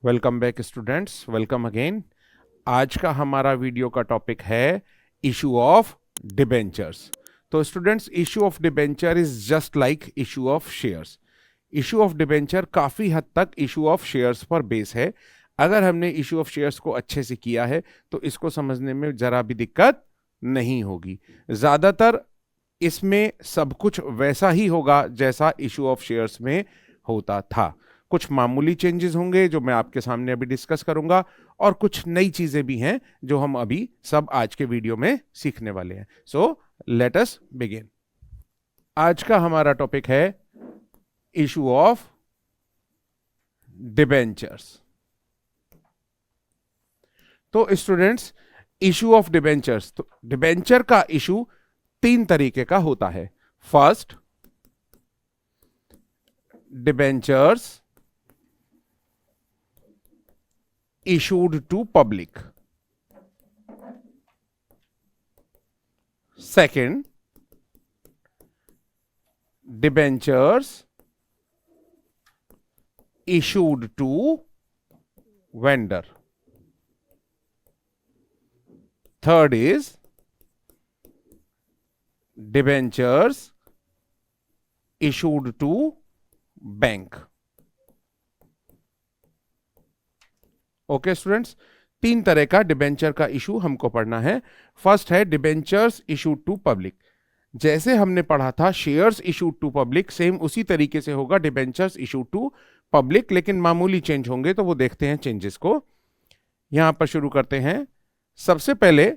Welcome back students, welcome again. आज का हमारा वीडियो का टॉपिक है इशू ऑफ डिबेंचर्स। तो students, issue of debenture is just like issue of shares. Issue of debenture काफ़ी हद तक इशू ऑफ शेयर्स पर बेस है। अगर हमने इशू ऑफ शेयर्स को अच्छे से किया है तो इसको समझने में ज़रा भी दिक्कत नहीं होगी। ज़्यादातर इसमें सब कुछ वैसा ही होगा जैसा इशू ऑफ शेयर्स में होता था। कुछ मामूली चेंजेस होंगे जो मैं आपके सामने अभी डिस्कस करूंगा, और कुछ नई चीजें भी हैं जो हम अभी सब आज के वीडियो में सीखने वाले हैं। So let us begin. आज का हमारा टॉपिक है इशू ऑफ डिबेंचर्स। तो स्टूडेंट्स, इशू ऑफ डिबेंचर्स, तो डिबेंचर का इशू तीन तरीके का होता है। First, debentures issued to public. Second, debentures issued to vendor. Third is debentures issued to bank. Okay students, तीन तरह का डिबेंचर का इशू हमको पढ़ना है। फर्स्ट है डिबेंचर्स इशूड टू पब्लिक। जैसे हमने पढ़ा था shares issued to public, same उसी तरीके से होगा डिबेंचर्स इशूड टू पब्लिक, लेकिन मामूली चेंज होंगे। तो वो देखते हैं चेंजेस को। यहां पर शुरू करते हैं। सबसे पहले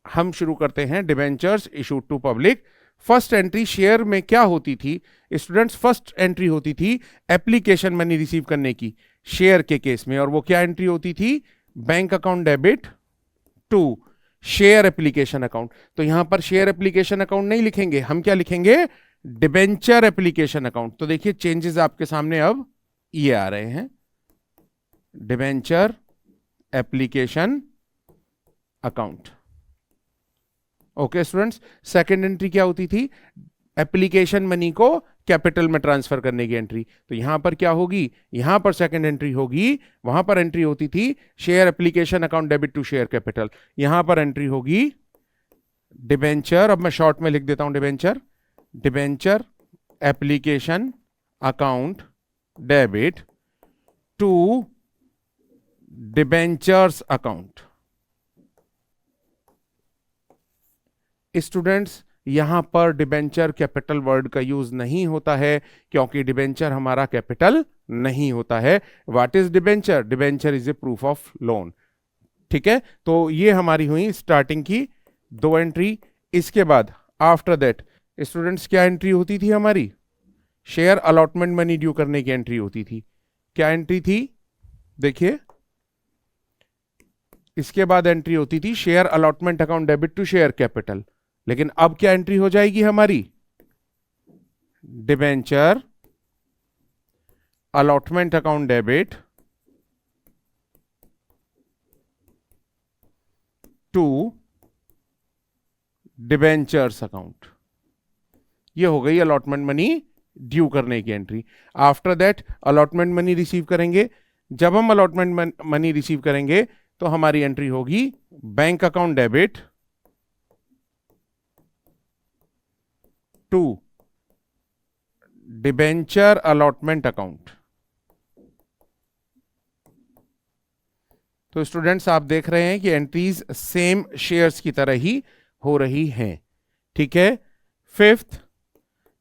हम शुरू करते हैं debentures issued to public. First entry share में क्या होती थी स्टूडेंट्स? फर्स्ट एंट्री होती थी एप्लीकेशन मनी रिसीव करने की शेयर के केस में, और वो क्या एंट्री होती थी? Bank account debit to share application account. तो यहां पर शेयर एप्लीकेशन अकाउंट नहीं लिखेंगे, हम क्या लिखेंगे? Debenture application account. तो देखिए चेंजेस आपके सामने अब ये आ रहे हैं, debenture application account. Okay students, second entry क्या होती थी? एप्लीकेशन मनी को कैपिटल में ट्रांसफर करने की एंट्री। तो यहां पर क्या होगी? यहां पर सेकंड एंट्री होगी। वहां पर एंट्री होती थी share application account debit to share capital. यहां पर एंट्री होगी डिबेंचर, अब मैं शॉर्ट में लिख देता हूं debenture application account debit to debentures account. Students, यहां पर डिबेंचर कैपिटल वर्ड का यूज नहीं होता है क्योंकि डिबेंचर हमारा कैपिटल नहीं होता है। What is debenture? Debenture is A proof of loan. ठीक है, तो ये हमारी हुई स्टार्टिंग की दो एंट्री। इसके बाद आफ्टर दैट स्टूडेंट्स क्या एंट्री होती थी हमारी? शेयर अलॉटमेंट मनी ड्यू करने की एंट्री होती थी। क्या एंट्री थी? देखिए, इसके बाद एंट्री होती थी share allotment account debit to share capital. लेकिन अब क्या एंट्री हो जाएगी हमारी? Debenture allotment account debit to debentures account. ये हो गई अलॉटमेंट मनी ड्यू करने की entry. After that allotment money receive करेंगे। जब हम अलॉटमेंट मनी रिसीव करेंगे तो हमारी एंट्री होगी bank account debit to debenture allotment account. तो स्टूडेंट्स, आप देख रहे हैं कि एंट्रीज सेम शेयर्स की तरह ही हो रही हैं। ठीक है। फिफ्थ,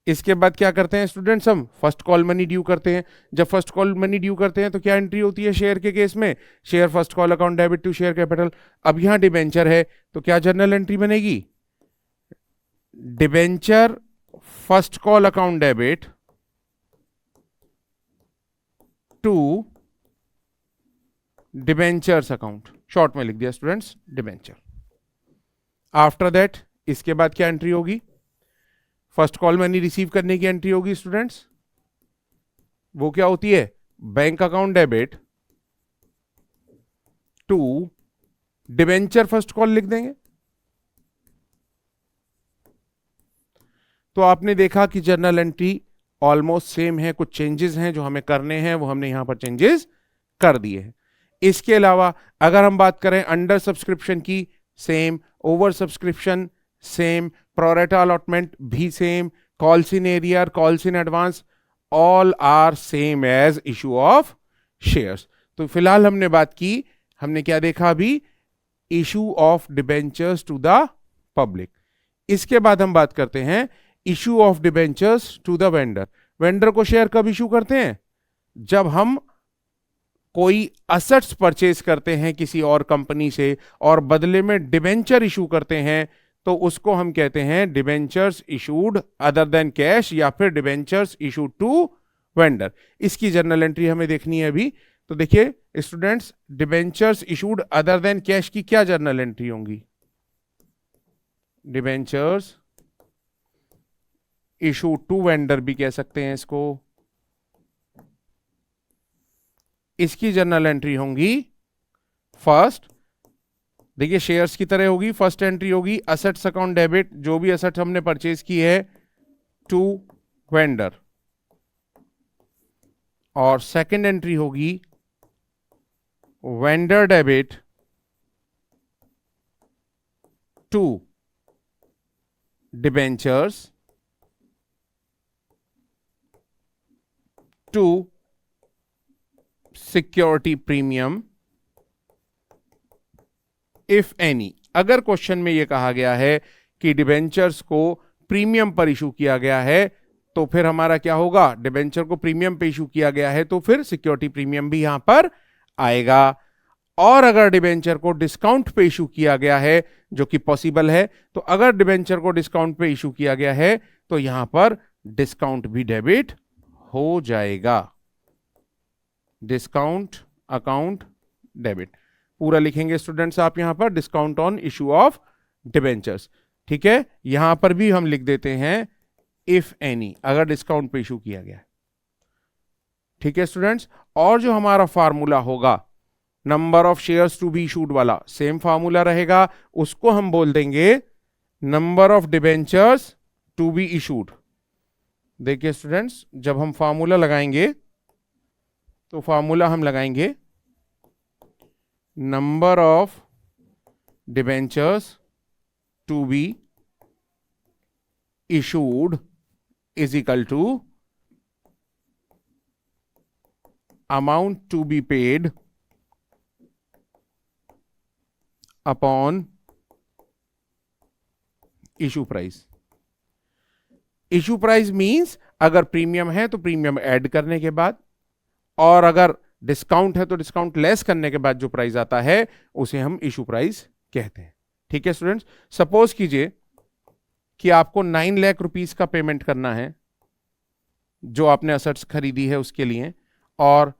इसके बाद क्या करते हैं स्टूडेंट्स? हम फर्स्ट कॉल मनी ड्यू करते हैं। जब फर्स्ट कॉल मनी ड्यू करते हैं तो क्या एंट्री होती है शेयर के केस में? Share first call account debit to share capital. अब यहां डिबेंचर है तो क्या जर्नल एंट्री बनेगी? Debenture first call account debit to debentures account. Short में लिख दिया स्टूडेंट्स, डिबेंचर। आफ्टर दैट इसके बाद क्या एंट्री होगी? फर्स्ट कॉल मनी रिसीव करने की एंट्री होगी स्टूडेंट्स। वो क्या होती है? Bank account debit to debenture first call लिख देंगे। तो आपने देखा कि जर्नल एंट्री ऑलमोस्ट सेम है, कुछ चेंजेस हैं जो हमें करने हैं, वो हमने यहां पर चेंजेस कर दिए हैं। इसके अलावा अगर हम बात करें अंडर सब्सक्रिप्शन की, same, over subscription same, pro rata allotment भी same, calls in arrear, calls in advance, all are same as issue of shares. तो फिलहाल हमने बात की, हमने क्या देखा अभी, issue of debentures to the public. इसके बाद हम बात करते हैं issue of debentures to the vendor. Vendor को शेयर कब इशू करते हैं, जब हम कोई असेट्स परचेज करते हैं किसी और कंपनी से और बदले में डिबेंचर इशू करते हैं, तो उसको हम कहते हैं debentures issued other than cash या फिर डिबेंचर्स इशूड टू वेंडर। इसकी जर्नल एंट्री हमें देखनी है अभी। तो देखिए students, debentures issued other than cash की क्या जर्नल एंट्री होंगी, डिबेंचर्स इशूड टू वेंडर भी कह सकते हैं इसको। इसकी जर्नल एंट्री होंगी फर्स्ट, देखिए शेयर्स की तरह होगी, फर्स्ट एंट्री होगी असेट्स अकाउंट डेबिट, जो भी असेट हमने परचेज की है, टू वेंडर, और सेकंड एंट्री होगी vendor debit to debentures to security premium if any. अगर क्वेश्चन में यह कहा गया है कि डिबेंचर्स को प्रीमियम पर इशू किया गया है, तो फिर हमारा क्या होगा, डिबेंचर को प्रीमियम पे इशू किया गया है तो फिर सिक्योरिटी प्रीमियम भी यहां पर आएगा। और अगर डिबेंचर को डिस्काउंट पे इशू किया गया है, जो कि पॉसिबल है, तो अगर डिबेंचर को डिस्काउंट पे इशू किया गया है तो यहां पर डिस्काउंट भी डेबिट हो जाएगा, डिस्काउंट अकाउंट डेबिट पूरा लिखेंगे स्टूडेंट्स आप यहां पर, discount on issue of debentures. ठीक है, यहां पर भी हम लिख देते हैं इफ एनी, अगर डिस्काउंट पे इशू किया गया। ठीक है स्टूडेंट्स, और जो हमारा फार्मूला होगा number of shares to be issued वाला, सेम फार्मूला रहेगा, उसको हम बोल देंगे number of debentures to be issued. देखिए स्टूडेंट्स, जब हम फार्मूला लगाएंगे तो फार्मूला हम लगाएंगे number of debentures to be issued is equal to amount to be paid upon issue price. Issue price means अगर प्रीमियम है तो प्रीमियम ऐड करने के बाद, और अगर डिस्काउंट है तो डिस्काउंट लेस करने के बाद जो प्राइस आता है उसे हम इशू प्राइस कहते हैं। ठीक है स्टूडेंट्स, सपोज कीजिए कि आपको 9 लाख रुपीस का पेमेंट करना है जो आपने असेट्स खरीदी है उसके लिए, और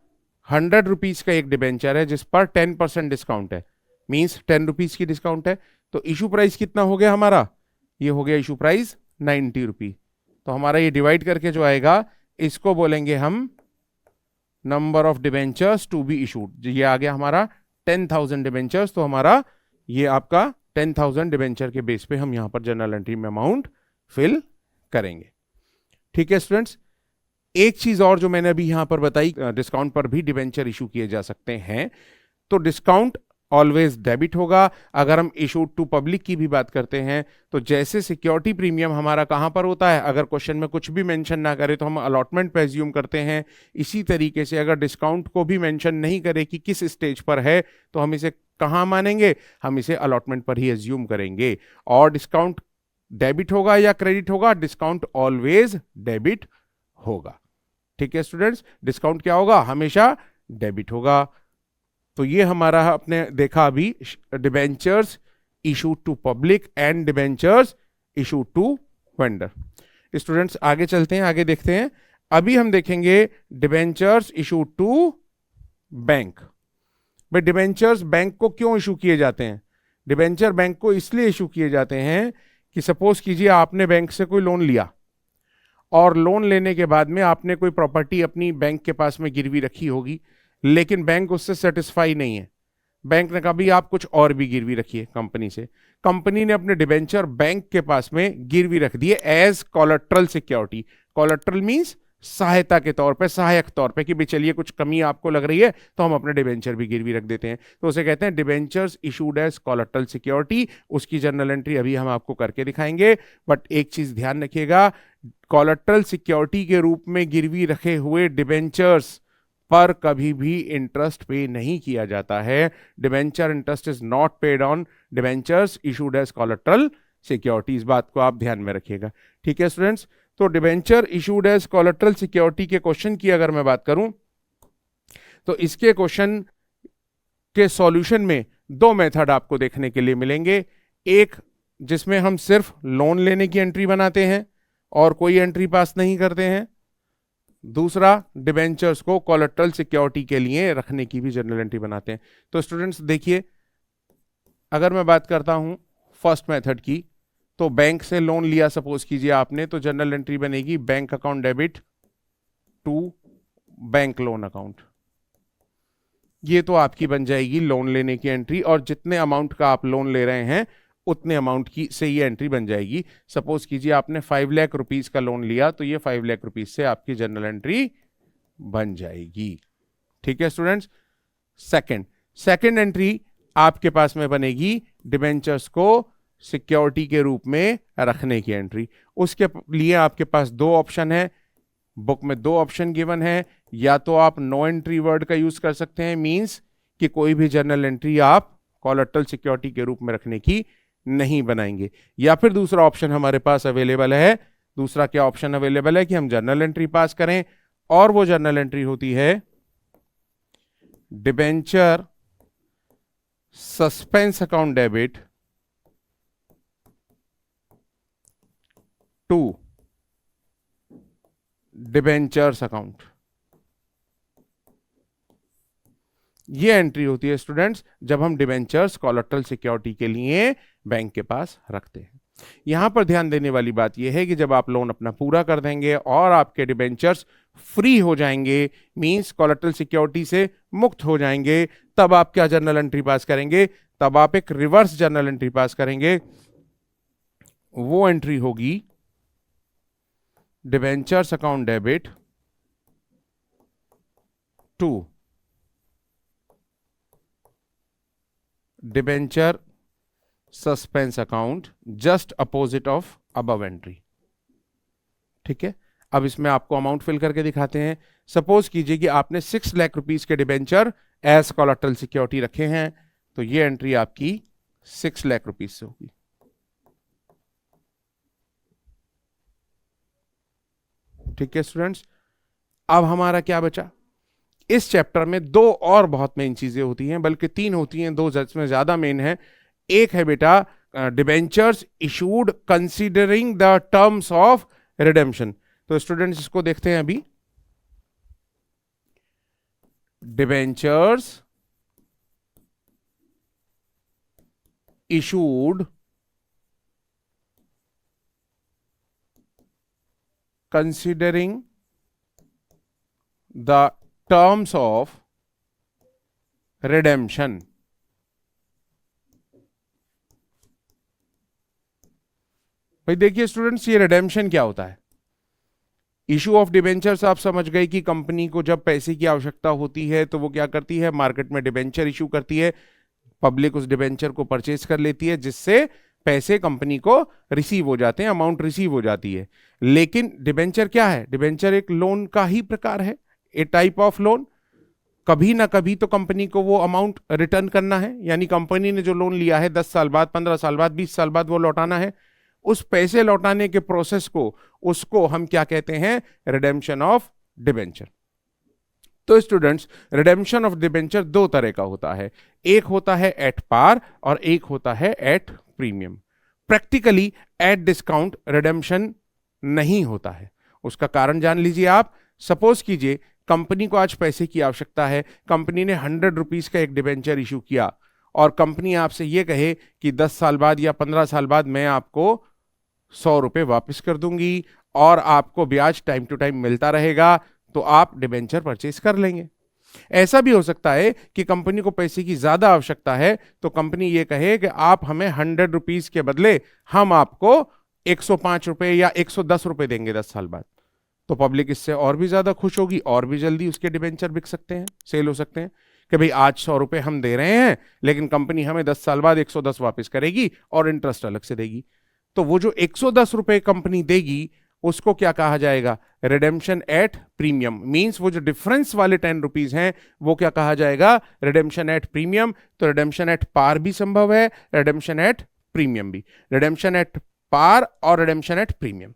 100 रुपीस का एक डिबेंचर है जिस पर 10% डिस्काउंट है, मींस 10 रुपीस की डिस्काउंट है। तो इशू प्राइस कितना हो गया हमारा, ये हो गया इशू प्राइस 90 रुपी। तो हमारा ये डिवाइड करके जो आएगा इसको बोलेंगे हम number of debentures to be issued. ये आ गया हमारा 10,000 डिबेंचर्स, तो हमारा ये आपका 10,000 डिबेंचर के बेस पे हम यहां पर जनरल एंट्री में अमाउंट फिल करेंगे। ठीक है स्टूडेंट्स, एक चीज और जो मैंने अभी यहां पर बताई, डिस्काउंट पर भी डिबेंचर इशू किए जा सकते हैं, तो डिस्काउंट ऑलवेज डेबिट होगा। अगर हम इशूड टू पब्लिक की भी बात करते हैं तो जैसे सिक्योरिटी प्रीमियम हमारा कहां पर होता है, अगर क्वेश्चन में कुछ भी मेंशन ना करे तो हम अलॉटमेंट पे एज्यूम करते हैं, इसी तरीके से अगर डिस्काउंट को भी मेंशन नहीं करे कि किस स्टेज पर है तो हम इसे कहां मानेंगे, हम इसे अलॉटमेंट पर ही एज्यूम करेंगे। और डिस्काउंट डेबिट होगा या क्रेडिट होगा, डिस्काउंट ऑलवेज डेबिट होगा। ठीक है स्टूडेंट्स, डिस्काउंट क्या होगा, हमेशा डेबिट होगा। तो ये हमारा आपने देखा अभी debentures issued to public and debentures issued to vendor. Students आगे चलते हैं, आगे देखते हैं। अभी हम देखेंगे डिबेंचर्स इशूड टू बैंक। भाई डिबेंचर्स बैंक को क्यों इशू किए जाते हैं, डिबेंचर बैंक को इसलिए इशू किए जाते हैं कि सपोज कीजिए आपने बैंक से कोई लोन लिया, और लोन लेने के बाद में आपने कोई प्रॉपर्टी अपनी बैंक के पास में गिरवी रखी होगी, लेकिन बैंक उससे सेटिस्फाई नहीं है। बैंक ने कहा भी आप कुछ और भी गिरवी रखिए कंपनी से, कंपनी ने अपने डिबेंचर बैंक के पास में गिरवी रख दिए as collateral security. Collateral means सहायता के तौर पे, सहायक तौर पे कि भाई चलिए कुछ कमी आपको लग रही है तो हम अपने डिबेंचर भी गिरवी रख देते हैं, तो उसे कहते हैं debentures issued as collateral security. उसकी जर्नल एंट्री अभी हम आपको करके दिखाएंगे, बट एक चीज ध्यान रखिएगा, कोलेटरल सिक्योरिटी के रूप में गिरवी रखे हुए डिबेंचर्स पर कभी भी इंटरेस्ट पे नहीं किया जाता है। Debenture interest is not paid on debentures issued as collateral security. इस बात को आप ध्यान में रखिएगा, ठीक है स्टूडेंट्स। तो debenture issued as collateral security के क्वेश्चन की अगर मैं बात करूं तो इसके क्वेश्चन के सॉल्यूशन में दो मेथड आपको देखने के लिए मिलेंगे। एक जिसमें हम सिर्फ लोन लेने की एंट्री बनाते हैं और कोई एंट्री पास नहीं करते हैं, दूसरा डिबेंचर्स को कोलेटरल सिक्योरिटी के लिए रखने की भी जर्नल एंट्री बनाते हैं। तो स्टूडेंट्स देखिए, अगर मैं बात करता हूं फर्स्ट मेथड की, तो बैंक से लोन लिया सपोज कीजिए आपने, तो जर्नल एंट्री बनेगी bank account debit to bank loan account. ये तो आपकी बन जाएगी लोन लेने की एंट्री, और जितने अमाउंट का आप लोन ले रहे हैं उतने अमाउंट की से ये एंट्री बन जाएगी। सपोज कीजिए आपने 5 लाख रुपीस का लोन लिया, तो ये 5 लाख रुपीस से आपकी जर्नल एंट्री बन जाएगी, ठीक है स्टूडेंट्स। सेकंड एंट्री आपके पास में बनेगी डिबेंचर्स को सिक्योरिटी के रूप में रखने की एंट्री। उसके लिए आपके पास दो ऑप्शन है, बुक में दो ऑप्शन गिवन है। या तो आप नो एंट्री वर्ड का यूज कर सकते हैं, मींस कि कोई भी जर्नल एंट्री आप कोलेटरल सिक्योरिटी के रूप में रखने की नहीं बनाएंगे, या फिर दूसरा ऑप्शन हमारे पास अवेलेबल है। दूसरा क्या ऑप्शन अवेलेबल है कि हम जर्नल एंट्री पास करें, और वो जर्नल एंट्री होती है debenture suspense account debit to debentures account. ये एंट्री होती है स्टूडेंट्स जब हम डिबेंचर्स कोलेटरल सिक्योरिटी के लिए बैंक के पास रखते हैं। यहां पर ध्यान देने वाली बात यह है कि जब आप लोन अपना पूरा कर देंगे और आपके डिबेंचर्स फ्री हो जाएंगे, मींस कोलेटरल सिक्योरिटी से मुक्त हो जाएंगे, तब आप क्या जर्नल एंट्री पास करेंगे? तब आप एक रिवर्स जर्नल एंट्री पास करेंगे। वो एंट्री होगी debentures account debit to debenture suspense account, just opposite of above entry, ठीक है। अब इसमें आपको अमाउंट फिल करके दिखाते हैं। सपोज कीजिए कि आपने 6 लाख रुपीस के डिबेंचर एज कोलेटरल सिक्योरिटी रखे हैं, तो ये एंट्री आपकी 6 लाख रुपीस से होगी। ठीक है स्टूडेंट्स, अब हमारा क्या बचा? इस चैप्टर में दो और बहुत मेन चीजें होती हैं, बल्कि तीन होती हैं, दो में ज्यादा मेन है। एक है बेटा debentures issued considering the terms of redemption. तो स्टूडेंट्स इसको देखते हैं अभी। Debentures issued considering the terms of redemption. भाई देखिए स्टूडेंट्स, ये रिडेम्पशन क्या होता है? इशू ऑफ डिबेंचर्स आप समझ गए कि कंपनी को जब पैसे की आवश्यकता होती है तो वो क्या करती है? मार्केट में डिबेंचर इशू करती है, पब्लिक उस डिबेंचर को परचेज कर लेती है, जिससे पैसे कंपनी को रिसीव हो जाते हैं, अमाउंट रिसीव हो जाती है। लेकिन डिबेंचर क्या है? डिबेंचर एक लोन का ही प्रकार है, ए टाइप ऑफ लोन। कभी ना कभी तो कंपनी को वो अमाउंट रिटर्न करना है, यानी कंपनी ने जो लोन लिया है 10 साल बाद, 15 साल बाद, 20 साल बाद वो लौटाना है। उस पैसे लौटाने के प्रोसेस को, उसको हम क्या कहते हैं? Redemption of debenture. तो स्टूडेंट्स, रिडेम्पशन ऑफ डिबेंचर दो तरह का होता है, एक होता है एट पार और एक होता है at premium. Practically at discount redemption नहीं होता है। उसका कारण जान लीजिए आप। सपोज कीजिए कंपनी को आज पैसे की आवश्यकता है, कंपनी ने 100 रुपीज का एक डिबेंचर इशू किया, और कंपनी आपसे ये कहे कि 10 साल बाद या 15 साल बाद मैं आपको 100 रुपए वापस कर दूंगी और आपको ब्याज टाइम टू टाइम मिलता रहेगा, तो आप डिबेंचर परचेज कर लेंगे। ऐसा भी हो सकता है कि कंपनी को पैसे की ज्यादा आवश्यकता है, तो कंपनी ये कहे कि आप हमें 100 रुपीज के बदले हम आपको 105 रुपए या 110 रुपए देंगे 10 साल बाद। तो पब्लिक इससे और भी ज्यादा खुश होगी और भी जल्दी उसके डिबेंचर बिक सकते हैं, सेल हो सकते हैं कि भाई आज 100 रुपए हम दे रहे हैं लेकिन कंपनी हमें 10 साल बाद 110 वापस करेगी और इंटरेस्ट अलग से देगी। तो वो जो 110 रुपए कंपनी देगी उसको क्या कहा जाएगा, रिडेम्पशन एट प्रीमियम। मींस वो जो डिफरेंस वाले 10 रुपीज हैं वो क्या कहा जाएगा, रिडेम्पशन एट प्रीमियम। तो रिडेम्पशन एट पार भी संभव है, रिडेम्पशन एट प्रीमियम भी, रिडेम्पशन एट पार और रिडेम्पशन एट प्रीमियम।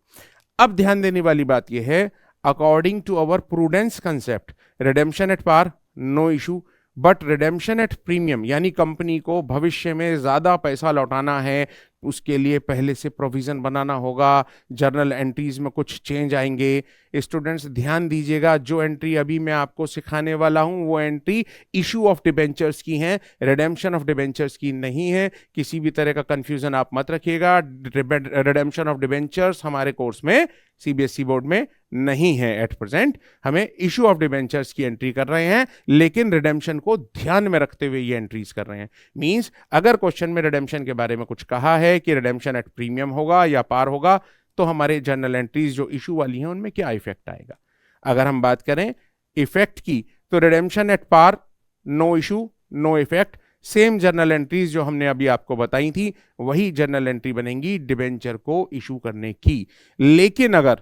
अब ध्यान देने वाली बात यह है, according to our prudence concept redemption at par no issue, but redemption at premium यानी कंपनी को भविष्य में ज्यादा पैसा लौटाना है, उसके लिए पहले से प्रोविजन बनाना होगा, जर्नल एंट्रीज में कुछ चेंज आएंगे। स्टूडेंट्स ध्यान दीजिएगा, जो एंट्री अभी मैं आपको सिखाने वाला हूं वो एंट्री इशू ऑफ डिबेंचर्स की है, रिडेम्पशन ऑफ डिबेंचर्स की नहीं है। किसी भी तरह का कंफ्यूजन आप मत रखिएगा। रिडेम्पशन ऑफ डिबेंचर्स हमारे कोर्स में सीबीएसई बोर्ड में नहीं है एट प्रेजेंट, हमें इशू ऑफ डिबेंचर्स की एंट्री कर रहे हैं, लेकिन रिडेम्पशन को ध्यान में रखते हुए ये एंट्रीज कर रहे हैं। मींस अगर क्वेश्चन में रिडेम्पशन के बारे में कुछ कहा है कि रिडेम्पशन एट प्रीमियम होगा या पार होगा, तो हमारे जर्नल एंट्रीज जो इशू वाली हैं उनमें क्या इफेक्ट आएगा। अगर हम बात करें इफेक्ट की, तो redemption at par no issue no effect. Same journal entries जो हमने अभी आपको बताई थी वही जर्नल एंट्री बनेंगी डिबेंचर को इशू करने की। लेकिन अगर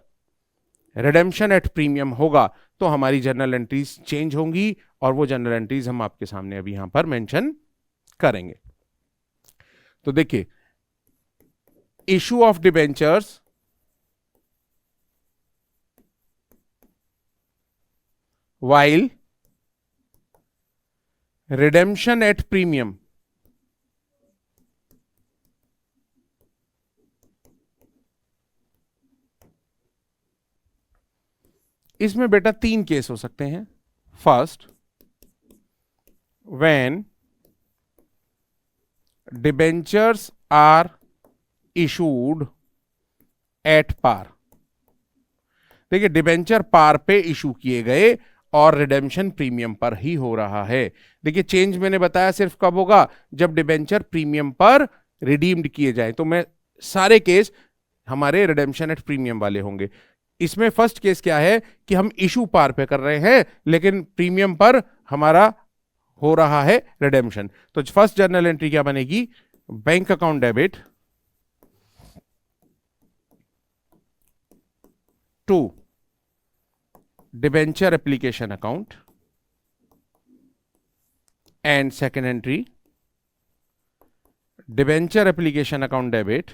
रिडेम्पशन एट प्रीमियम होगा तो हमारी जर्नल एंट्रीज चेंज होंगी और वो जर्नल एंट्रीज हम आपके सामने अभी यहां पर मेंशन करेंगे। तो देखिए, issue of debentures while redemption at premium इसमें बेटा 3 केस हो सकते हैं। First, when debentures are issued at par. देखिए, डिबेंचर पार पे इशू किए गए और रिडेम्पशन प्रीमियम पर ही हो रहा है। देखिए, चेंज मैंने बताया सिर्फ कब होगा, जब डिबेंचर प्रीमियम पर रिडीम्ड किए जाए। तो मैं सारे केस हमारे रिडेम्पशन एट प्रीमियम वाले होंगे। इसमें फर्स्ट केस क्या है कि हम इशू पार पे कर रहे हैं लेकिन प्रीमियम पर हमारा हो रहा है रिडेम्पशन। तो फर्स्ट जर्नल एंट्री क्या बनेगी, bank account debit to debenture application account, and second entry debenture application account debit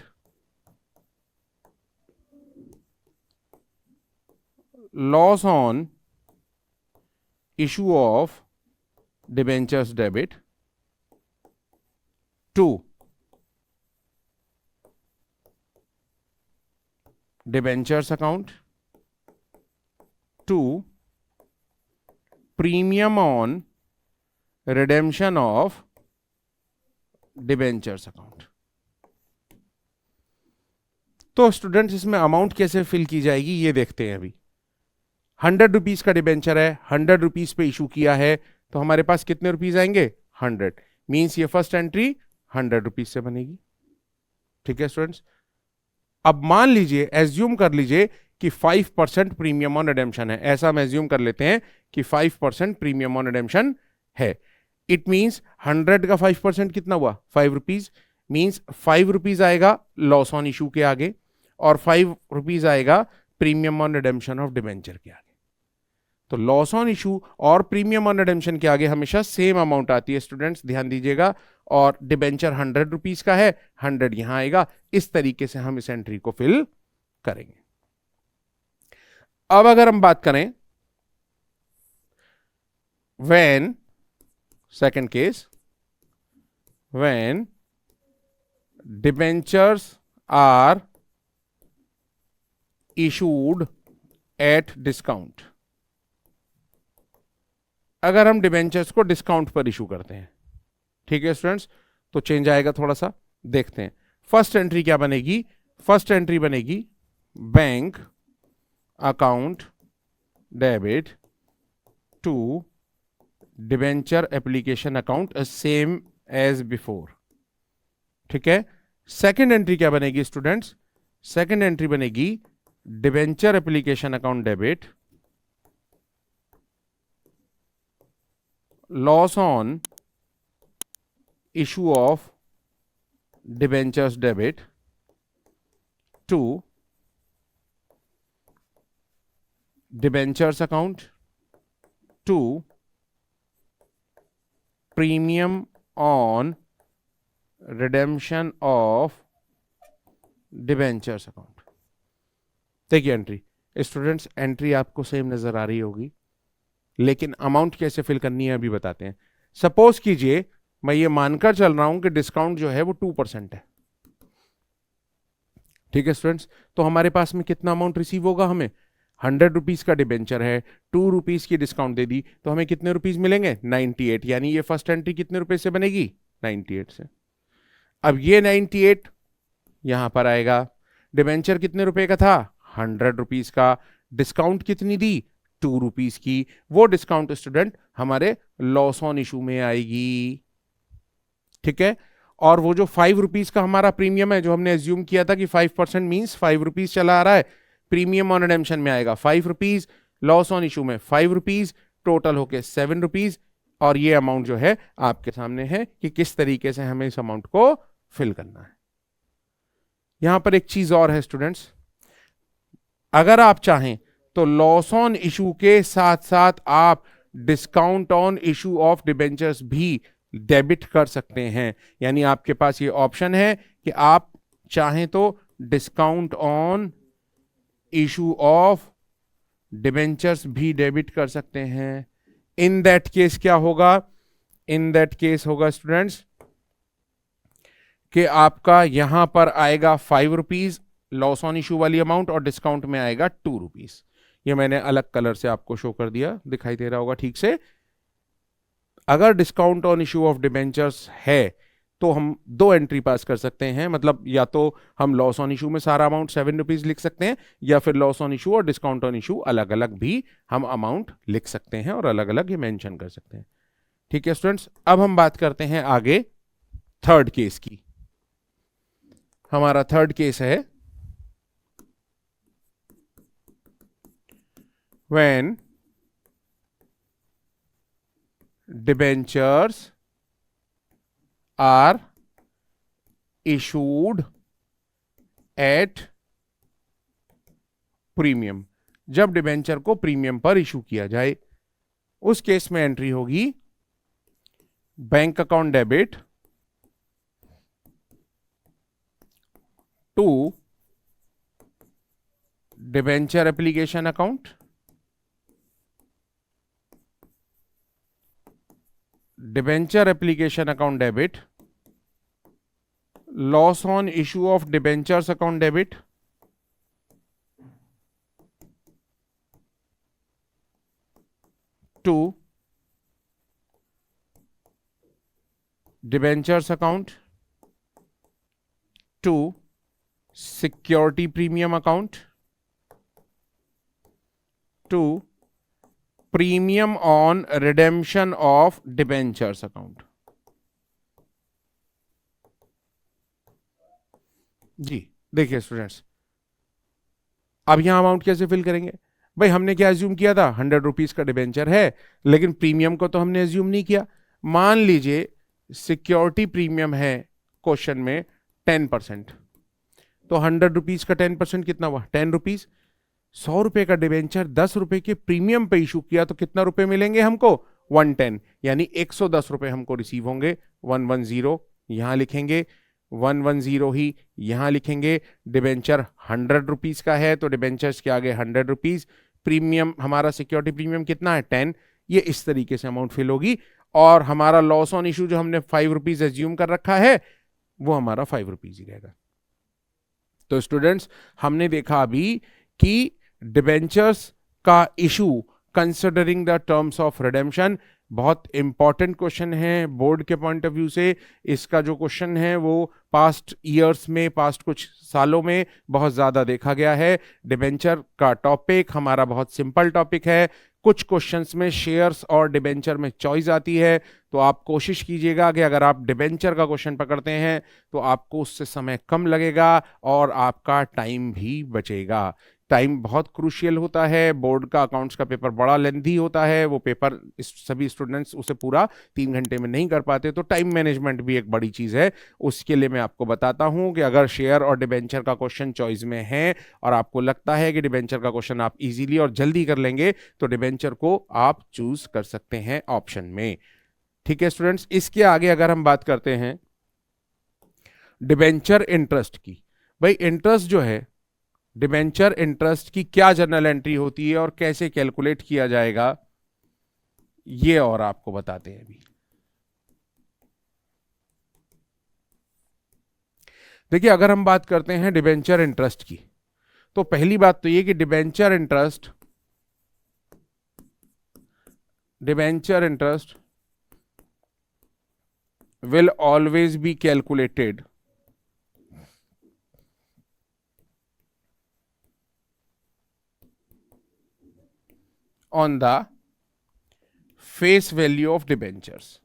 loss on issue of debentures debit to debentures account to premium on redemption of debentures account। तो students, इसमें amount कैसे fill की जाएगी ये देखते हैं। अभी 100 rupees का डिबेंचर है, 100 रुपीज पे इशू किया है, तो हमारे पास कितने रुपीज आएंगे, 100। मींस ये फर्स्ट एंट्री 100 रुपीज से बनेगी। ठीक है स्टूडेंट्स, अब मान लीजिए, एज्यूम कर लीजिए कि 5% प्रीमियम ऑन रिडेम्पशन है। ऐसा हम एज्यूम कर लेते हैं कि 5% प्रीमियम ऑन रिडेम्पशन है। इट मींस 100 का 5% कितना हुआ, 5 रुपीज। मींस 5 रुपीज आएगा लॉस ऑन इशू के आगे और 5 रुपीज आएगा premium on redemption of debenture के आगे। तो लॉस ऑन इशू और प्रीमियम ऑन रिडेम्पशन के आगे हमेशा सेम अमाउंट आती है स्टूडेंट्स, ध्यान दीजिएगा। और डिबेंचर 100 रुपीज का है, 100 यहां आएगा। इस तरीके से हम इस एंट्री को फिल करेंगे। अब अगर हम बात करें when, second case, when debentures are issued at discount. अगर हम डिबेंचर्स को डिस्काउंट पर इशू करते हैं, ठीक है स्टूडेंट्स, तो चेंज आएगा थोड़ा सा, देखते हैं। फर्स्ट एंट्री क्या बनेगी, फर्स्ट एंट्री बनेगी bank account debit to debenture application account same as before. ठीक है। सेकंड एंट्री क्या बनेगी स्टूडेंट्स, सेकंड एंट्री बनेगी debenture application account debit, loss on issue of debentures debit to debentures account to premium on redemption of debentures account। देखिए entry students, entry आपको same नजर आ रही होगी, लेकिन अमाउंट कैसे फिल करनी है अभी बताते हैं। सपोज कीजिए मैं ये मानकर चल रहा हूं कि डिस्काउंट जो है वो 2% है, ठीक है स्टूडेंट्स। तो हमारे पास में कितना अमाउंट रिसीव होगा, हमें 100 रुपीज का डिबेंचर है, 2 रुपीज की डिस्काउंट दे दी तो हमें कितने रुपीज मिलेंगे, 98। यानी ये फर्स्ट एंट्री कितने रुपए से बनेगी, 98 से। अब ये 98 यहां पर आएगा, डिबेंचर कितने रुपए का था, 100 रुपीज का, डिस्काउंट कितनी दी, 2 रुपीज की। वो डिस्काउंट स्टूडेंट हमारे लॉस ऑन इशू में आएगी, ठीक है। और वो जो 5 रुपीज का हमारा प्रीमियम है, जो हमने एज्यूम किया था कि 5% मींस 5 रुपीज चला आ रहा है, प्रीमियम ऑन रिडेम्पशन में आएगा 5 रुपीज, लॉस ऑन इशू में 5 रुपीज, टोटल होके 7 रुपीज। और ये अमाउंट जो है आपके सामने है कि किस तरीके से हमें इस अमाउंट को फिल करना है। यहां पर एक चीज और है स्टूडेंट्स, अगर आप चाहें तो लॉस ऑन इशू के साथ साथ आप discount on issue of debentures भी डेबिट कर सकते हैं। यानी आपके पास ये ऑप्शन है कि आप चाहें तो discount on issue of debentures भी डेबिट कर सकते हैं। इन दैट केस क्या होगा, इन दैट केस होगा स्टूडेंट्स कि आपका यहां पर आएगा 5 रुपीज लॉस ऑन इशू वाली अमाउंट और डिस्काउंट में आएगा 2 रुपीज। ये मैंने अलग कलर से आपको शो कर दिया, दिखाई दे रहा होगा ठीक से। अगर discount on issue of debentures है तो हम 2 एंट्री पास कर सकते हैं, मतलब या तो हम लॉस ऑन इशू में सारा अमाउंट 7 रुपीज लिख सकते हैं, या फिर लॉस ऑन इशू और डिस्काउंट ऑन इशू अलग अलग भी हम अमाउंट लिख सकते हैं और अलग अलग ये मेंशन कर सकते हैं, ठीक है स्टूडेंट्स। अब हम बात करते हैं आगे थर्ड केस की। हमारा थर्ड केस है when debentures are issued at premium. जब डिबेंचर को प्रीमियम पर इशू किया जाए, उस केस में एंट्री होगी bank account debit to debenture application account, debenture application account debit, loss on issue of debentures account debit to debentures account to security premium account to premium on redemption of debentures account. जी देखिए students, अब यहां amount कैसे fill करेंगे। भाई हमने क्या assume किया था, 100 रुपीज का डिबेंचर है, लेकिन प्रीमियम को तो हमने एज्यूम नहीं किया। मान लीजिए सिक्योरिटी प्रीमियम है क्वेश्चन में 10%, तो 100 रुपीज का 10% कितना हुआ, 10 रुपीज। 100 रुपए का डिबेंचर 10 रुपए के प्रीमियम पे इशू किया तो कितना रुपए मिलेंगे हमको, 110, यानी 110 रुपए हमको रिसीव होंगे। 110 यहां लिखेंगे, 110 ही यहां लिखेंगे। डिबेंचर 100 रुपीज का है तो डिबेंचर्स के आगे 100 रुपीज, प्रीमियम हमारा सिक्योरिटी प्रीमियम कितना है, 10। ये इस तरीके से अमाउंट फिल होगी। और हमारा लॉस ऑन इशू जो हमने 5 रुपीज एज्यूम कर रखा है वो हमारा 5 रुपीज ही रहेगा। तो स्टूडेंट्स हमने देखा अभी कि डिबेंचर्स का issue considering the terms of redemption बहुत इंपॉर्टेंट क्वेश्चन है बोर्ड के पॉइंट ऑफ व्यू से। इसका जो क्वेश्चन है वो पास्ट ईयर्स में, पास्ट कुछ सालों में बहुत ज़्यादा देखा गया है। डिबेंचर का टॉपिक हमारा बहुत सिंपल टॉपिक है। कुछ क्वेश्चंस में शेयर्स और डिबेंचर में चॉइस आती है, तो आप कोशिश कीजिएगा कि अगर आप डिबेंचर का क्वेश्चन पकड़ते हैं तो आपको उससे समय कम लगेगा और आपका टाइम भी बचेगा। टाइम बहुत क्रूशियल होता है, बोर्ड का अकाउंट्स का पेपर बड़ा लेंथी होता है, वो पेपर सभी स्टूडेंट्स उसे पूरा 3 घंटे में नहीं कर पाते, तो टाइम मैनेजमेंट भी एक बड़ी चीज है। उसके लिए मैं आपको बताता हूं कि अगर शेयर और डिबेंचर का क्वेश्चन चॉइस में है और आपको लगता है कि डिबेंचर का क्वेश्चन आप इजीली और जल्दी कर लेंगे, तो डिबेंचर को आप चूज कर सकते हैं ऑप्शन में। ठीक है स्टूडेंट्स, इसके आगे अगर हम बात करते हैं डिबेंचर इंटरेस्ट की, भाई इंटरेस्ट जो है, डिबेंचर इंटरेस्ट की क्या जर्नल एंट्री होती है और कैसे कैलकुलेट किया जाएगा, ये और आपको बताते हैं अभी। देखिए, अगर हम बात करते हैं डिबेंचर इंटरेस्ट की, तो पहली बात तो ये कि debenture interest will always be calculated on the face value of debentures.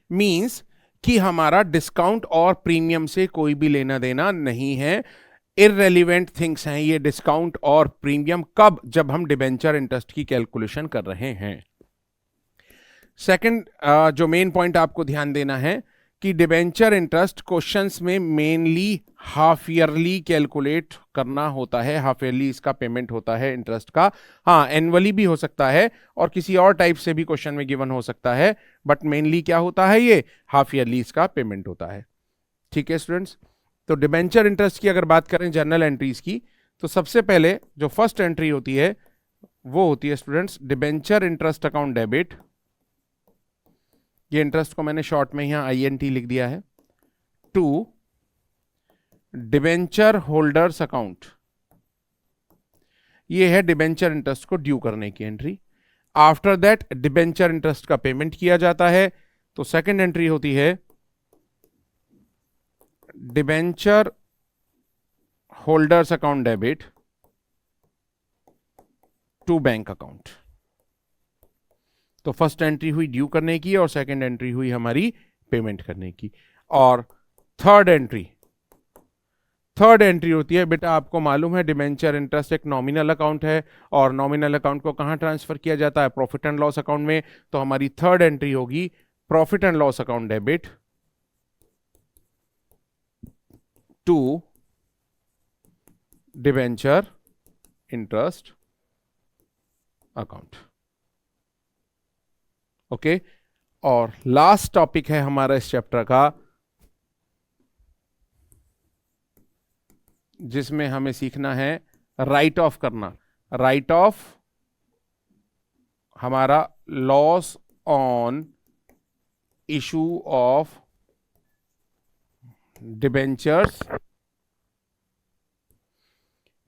Means कि हमारा डिस्काउंट और प्रीमियम से कोई भी लेना देना नहीं है, इररेलीवेंट थिंग्स हैं ये डिस्काउंट और प्रीमियम। कब? जब हम डिबेंचर इंटरेस्ट की कैलकुलेशन कर रहे हैं। सेकंड जो मेन पॉइंट आपको ध्यान देना है कि डिबेंचर इंटरेस्ट क्वेश्चंस में मेनली हाफ ईयरली कैलकुलेट करना होता है, हाफ ईयरली इसका पेमेंट होता है इंटरेस्ट का। हाँ, एनुअली भी हो सकता है और किसी और टाइप से भी क्वेश्चन में गिवन हो सकता है, बट मेनली क्या होता है, ये हाफ ईयरली इसका पेमेंट होता है। ठीक है स्टूडेंट्स, तो डिबेंचर इंटरेस्ट की अगर बात करें जर्नल एंट्रीज की, तो सबसे पहले जो फर्स्ट एंट्री होती है वो होती है students debenture interest account debit. ये इंटरेस्ट को मैंने शॉर्ट में यहां INT लिख दिया है। टू डिबेंचर होल्डर्स अकाउंट, ये है डिबेंचर इंटरेस्ट को ड्यू करने की entry. After that debenture interest का पेमेंट किया जाता है, तो सेकंड एंट्री होती है debenture holders account debit to bank account. तो फर्स्ट एंट्री हुई ड्यू करने की और सेकंड एंट्री हुई हमारी पेमेंट करने की। और थर्ड एंट्री होती है, बेटा आपको मालूम है डिबेंचर इंटरेस्ट एक नॉमिनल अकाउंट है और नॉमिनल अकाउंट को कहां ट्रांसफर किया जाता है, प्रॉफिट एंड लॉस अकाउंट में। तो हमारी थर्ड एंट्री होगी profit and loss account debit to debenture interest account. Okay, और लास्ट टॉपिक है हमारा इस चैप्टर का, जिसमें हमें सीखना है राइट ऑफ करना। राइट ऑफ हमारा loss on issue of debentures,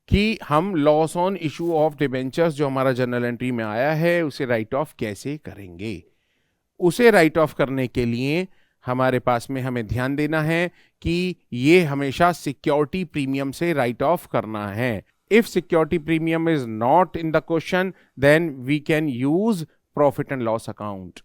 कि हम loss on issue of debentures जो हमारा जर्नल एंट्री में आया है उसे राइट ऑफ कैसे करेंगे। उसे राइट ऑफ करने के लिए हमारे पास में हमें ध्यान देना है कि ये हमेशा सिक्योरिटी प्रीमियम से राइट ऑफ करना है। If security premium is not in the question then we can use profit and loss account.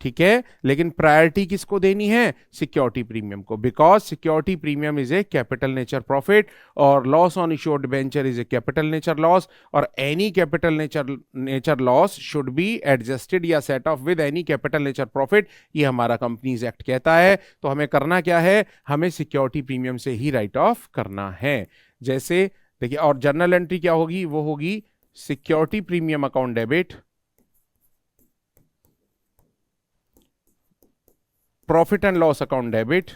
ठीक है, लेकिन प्रायोरिटी किसको देनी है? सिक्योरिटी प्रीमियम को, because security premium is a capital nature profit और loss on issue of debenture is a capital nature loss, और any capital nature loss should be adjusted या set off with any capital nature profit, ये हमारा companies act कहता है। तो हमें करना क्या है, हमें सिक्योरिटी प्रीमियम से ही राइट ऑफ करना है। जैसे देखिए, और जर्नल एंट्री क्या होगी, वो होगी security premium account debit profit and loss account debit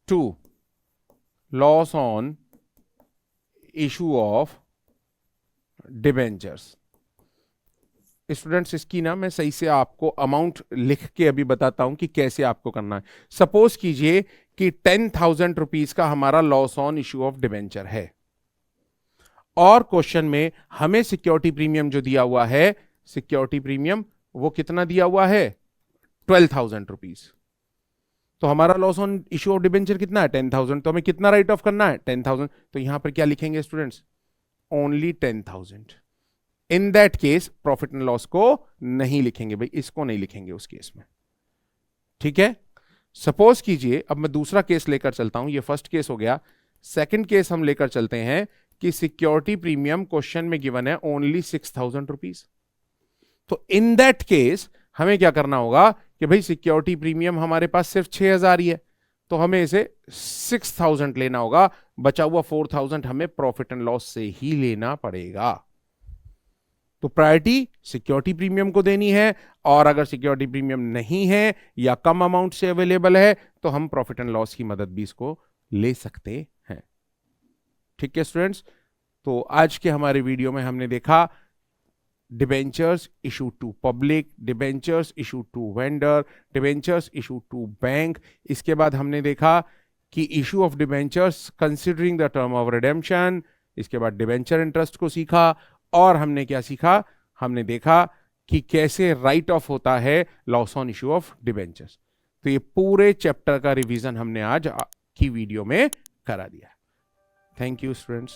to loss on issue of debentures. Students, इसकी ना मैं सही से आपको अमाउंट लिख के अभी बताता हूं कि कैसे आपको करना है। सपोज कीजिए कि 10,000 रुपीज का हमारा loss on issue of debenture है और क्वेश्चन में हमें सिक्योरिटी प्रीमियम जो दिया हुआ है, सिक्योरिटी प्रीमियम वो कितना दिया हुआ है, 12,000 रुपीज। तो हमारा loss on issue of debenture कितना है, 10,000। तो हमें कितना राइट ऑफ करना है, 10,000। तो यहां पर क्या लिखेंगे students, only 10,000। In that case profit and loss को नहीं लिखेंगे भाई, इसको नहीं लिखेंगे उस केस में। ठीक है। सपोज कीजिए, अब मैं दूसरा केस लेकर चलता हूं, ये फर्स्ट केस हो गया। सेकंड केस हम लेकर चलते हैं कि सिक्योरिटी प्रीमियम क्वेश्चन में गिवन है ओनली 6,000 रुपीज। तो इन दैट केस हमें क्या करना होगा कि भाई सिक्योरिटी प्रीमियम हमारे पास सिर्फ 6,000 ही है, तो हमें इसे 6,000 लेना होगा, बचा हुआ 4,000 हमें प्रॉफिट एंड लॉस से ही लेना पड़ेगा। तो प्रायोरिटी सिक्योरिटी प्रीमियम को देनी है, और अगर सिक्योरिटी प्रीमियम नहीं है या कम अमाउंट से अवेलेबल है तो हम प्रॉफिट एंड लॉस की मदद भी इसको ले सकते हैं। ठीक है स्टूडेंट्स, तो आज के हमारे वीडियो में हमने देखा debentures issue to public, debentures issue to vendor, debentures issue to bank. इसके बाद हमने देखा कि issue of debentures considering the term of redemption. इसके बाद डिबेंचर इंटरेस्ट को सीखा, और हमने क्या सीखा, हमने देखा कि कैसे राइट ऑफ होता है loss on issue of debentures. तो ये पूरे चैप्टर का रिवीजन हमने आज की वीडियो में करा दिया। Thank you students.